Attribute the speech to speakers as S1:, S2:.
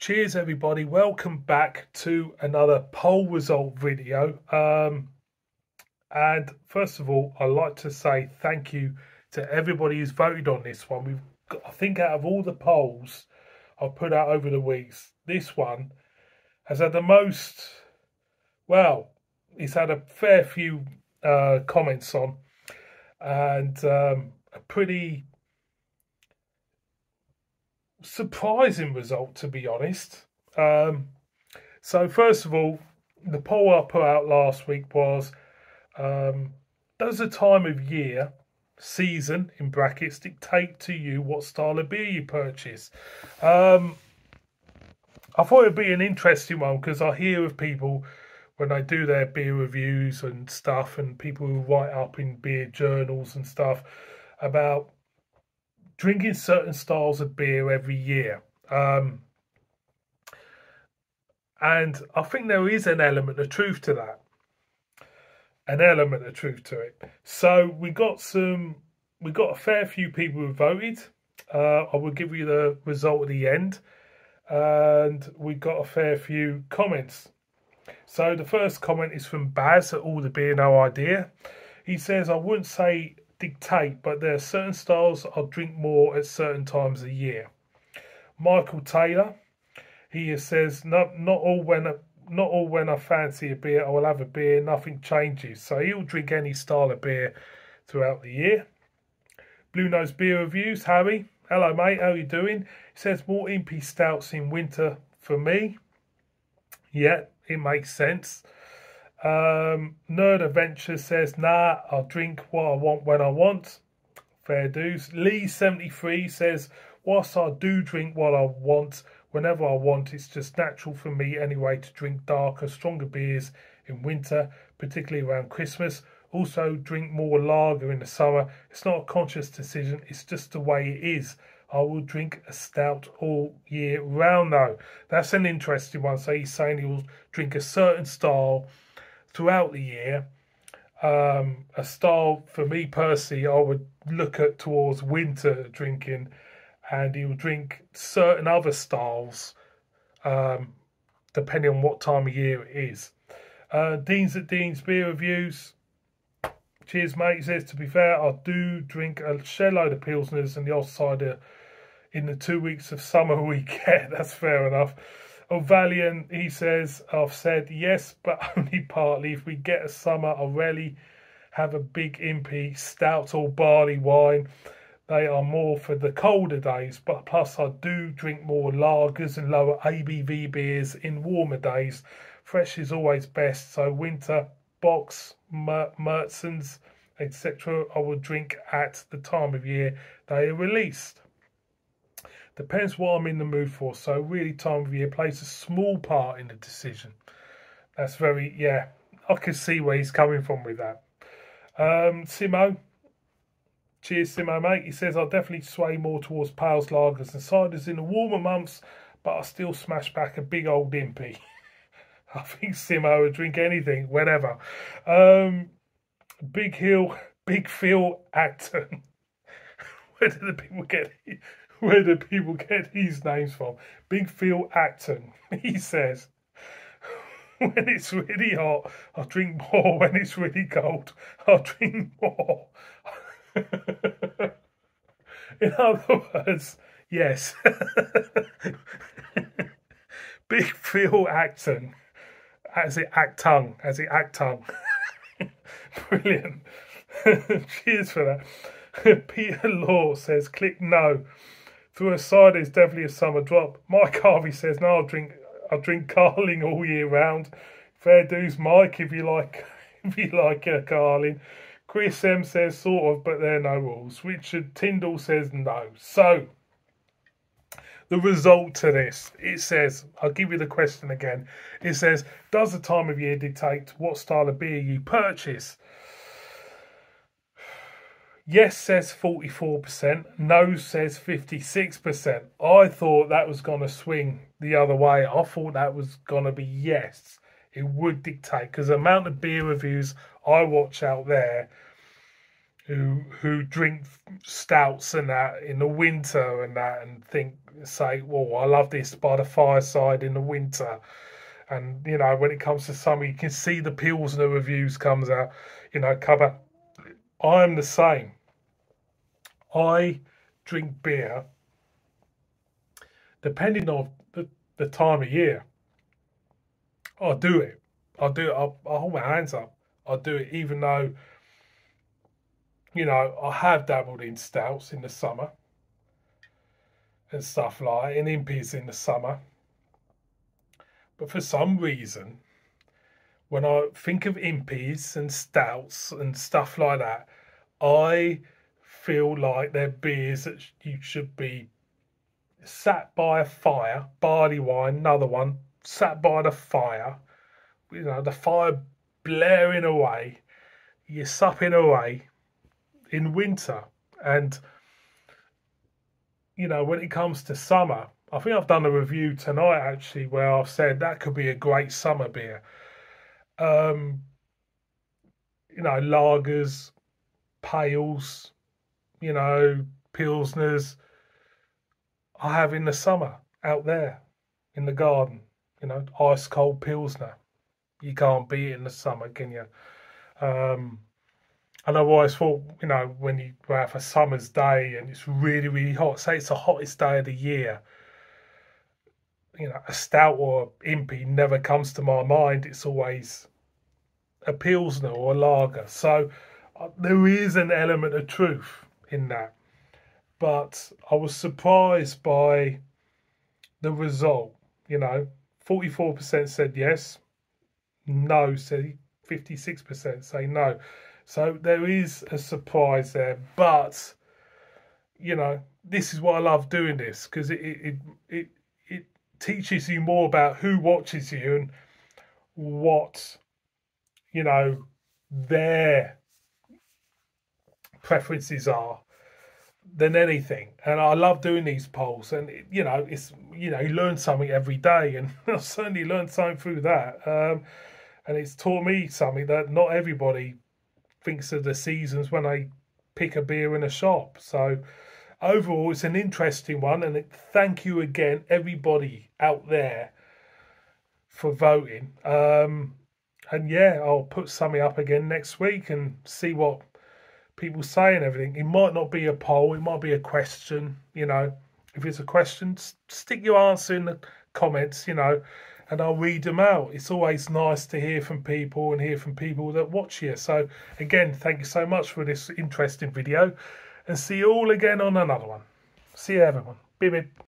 S1: Cheers everybody, welcome back to another poll result video. And first of all, I'd like to say thank you to everybody who's voted on this one. We've got, I think out of all the polls I've put out over the weeks, this one has had the most, well, it's had a fair few comments on, and a pretty surprising result, to be honest. So first of all, the poll I put out last week was, does the time of year, season in brackets, dictate to you what style of beer you purchase? I thought it'd be an interesting one because I hear of people when they do their beer reviews and stuff, and people who write up in beer journals and stuff about drinking certain styles of beer every year. And I think there is an element of truth to that. So we got a fair few people who voted. I will give you the result at the end. And we got a fair few comments. So the first comment is from Baz at All the Beer No Idea. He says, I wouldn't say dictate, but there are certain styles I'll drink more at certain times of the year. Michael Taylor, he says, not all when I fancy a beer, I will have a beer, nothing changes. So he'll drink any style of beer throughout the year. Blue Nose Beer Reviews, Harry, hello mate, how you doing? He says, more impy stouts in winter for me. Yeah, it makes sense. Nerd Adventure says, nah, I'll drink what I want when I want. Fair dues. Lee73 says, whilst I do drink what I want, whenever I want, it's just natural for me anyway to drink darker, stronger beers in winter, particularly around Christmas. Also drink more lager in the summer. It's not a conscious decision, it's just the way it is. I will drink a stout all year round though. That's an interesting one. So he's saying he will drink a certain style throughout the year. A style for me personally, I would look at towards winter drinking, and he will drink certain other styles depending on what time of year it is. Dean's at Dean's Beer Reviews. Cheers, mate. He says, to be fair, I do drink a shed load of Pilsners and the odd cider in the 2 weeks of summer we get. That's fair enough. Valiant, he says, I've said yes, but only partly. If we get a summer, I rarely have a big impy stout or barley wine. They are more for the colder days, but plus I do drink more lagers and lower ABV beers in warmer days. Fresh is always best, so winter, Box, Mertzens, etc. I will drink at the time of year they are released. Depends what I'm in the mood for, so really time of year plays a small part in the decision. That's very, yeah, I can see where he's coming from with that. Simo, cheers Simo mate, he says, I'll definitely sway more towards pales, lagers and ciders in the warmer months, but I still smash back a big old impy. I think Simo would drink anything, whenever. Big Phil Acton. Where do people get these names from? Big Phil Acton. He says, when it's really hot, I'll drink more. When it's really cold, I'll drink more. In other words, yes. Big Phil Acton. As it act tongue. Brilliant. Cheers for that. Peter Law says, click no. Through a cider is definitely a summer drop. Mike Harvey says, no, I'll drink Carling all year round. Fair dues, Mike, if you like Carling. Chris M says sort of, but there are no rules. Richard Tyndall says no. So the result to this, it says, I'll give you the question again. It says, does the time of year dictate what style of beer you purchase? Yes says 44%, no says 56%. I thought that was going to swing the other way. I thought that was going to be yes. It would dictate, because the amount of beer reviews I watch out there, who drink stouts and that in the winter and that, and say, well, I love this by the fireside in the winter. And you know, when it comes to summer, you can see the Pilsner reviews come out. I'm the same. I drink beer depending on the time of year. I'll do it. I'll hold my hands up. I'll do it, even though, I have dabbled in stouts in the summer and stuff like, and impies in the summer. But for some reason, when I think of impies and stouts and stuff like that, I feel like they're beers that you should be sat by a fire, barley wine, another one, sat by the fire, the fire blaring away, you're supping away in winter. And, when it comes to summer, I think I've done a review tonight actually where I've said that could be a great summer beer. Lagers, pales, pilsners, I have in the summer out there in the garden, ice cold pilsner. You can't beat it in the summer, can you? And I've always thought, when you have a summer's day and it's really, really hot, say it's the hottest day of the year, a stout or impy never comes to my mind. It's always a pilsner or a lager. So there is an element of truth in that. But I was surprised by the result. 44% said yes, no said 56% say no. So there is a surprise there. But this is what I love doing this, because it teaches you more about who watches you and what their preferences are than anything. And I love doing these polls, and it's you learn something every day, and I certainly learned something through that. And it's taught me something, that not everybody thinks of the seasons when they pick a beer in a shop. So overall, it's an interesting one, and thank you again, everybody out there, for voting. And yeah, I'll put something up again next week and see what people say and everything. It might not be a poll, it might be a question. If it's a question, stick your answer in the comments, and I'll read them out. It's always nice to hear from people and hear from people that watch you. So again, thank you so much for this interesting video, and see you all again on another one. See you everyone. Bye bye.